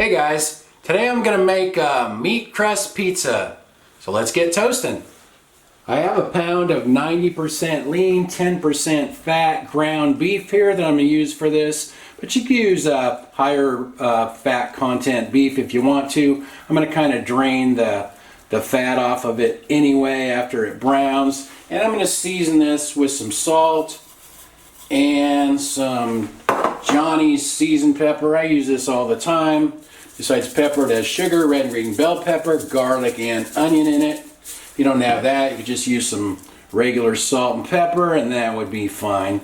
Hey guys, today I'm going to make a meat crust pizza. So let's get toasting. I have a pound of 90% lean, 10% fat ground beef here that I'm going to use for this. But you can use higher fat content beef if you want to. I'm going to kind of drain the fat off of it anyway after it browns. And I'm going to season this with some salt and some Johnny's seasoned pepper. I use this all the time. Besides pepper, it has sugar, red and green bell pepper, garlic, and onion in it. If you don't have that, you could just use some regular salt and pepper, and that would be fine.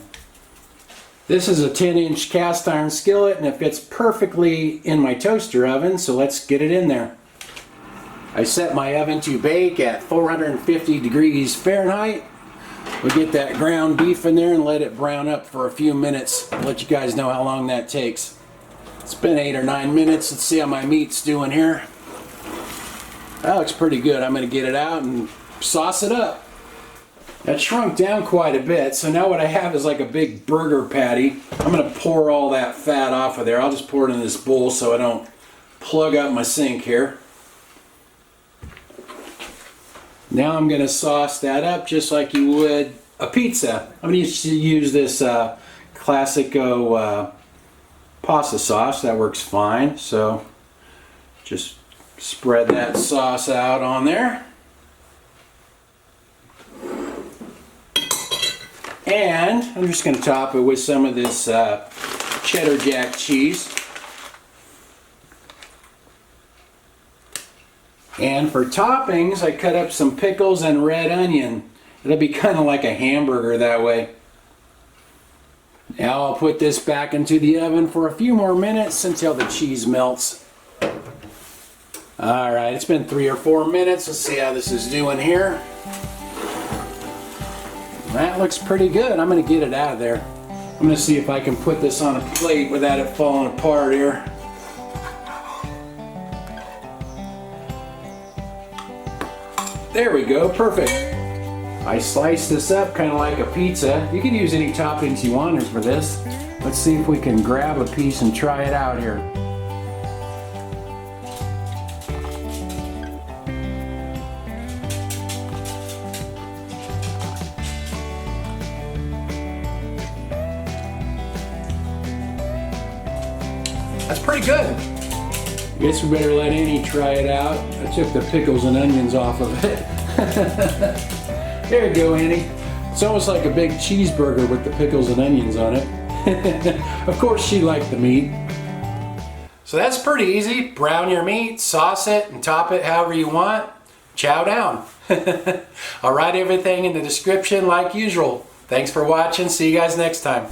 This is a 10-inch cast iron skillet, and it fits perfectly in my toaster oven, so let's get it in there. I set my oven to bake at 450 degrees Fahrenheit. We'll get that ground beef in there and let it brown up for a few minutes. I'll let you guys know how long that takes. It's been 8 or 9 minutes. Let's see how my meat's doing here. That looks pretty good. I'm going to get it out and sauce it up. That shrunk down quite a bit, so now what I have is like a big burger patty. I'm going to pour all that fat off of there. I'll just pour it in this bowl so I don't plug up my sink here. Now I'm going to sauce that up just like you would a pizza. I'm going to use this Classico pasta sauce. That works fine. So just spread that sauce out on there. And I'm just going to top it with some of this cheddar jack cheese. And for toppings, I cut up some pickles and red onion. It'll be kind of like a hamburger that way. Now I'll put this back into the oven for a few more minutes until the cheese melts. Alright, it's been 3 or 4 minutes. Let's see how this is doing here. That looks pretty good. I'm going to get it out of there. I'm going to see if I can put this on a plate without it falling apart here. There we go, perfect. I sliced this up kind of like a pizza. You can use any toppings you want for this. Let's see if we can grab a piece and try it out here. That's pretty good. I guess we better let Annie try it out. I took the pickles and onions off of it. There you go, Annie. It's almost like a big cheeseburger with the pickles and onions on it. Of course she liked the meat. So that's pretty easy. Brown your meat, sauce it, and top it however you want. Chow down. I'll write everything in the description like usual. Thanks for watching. See you guys next time.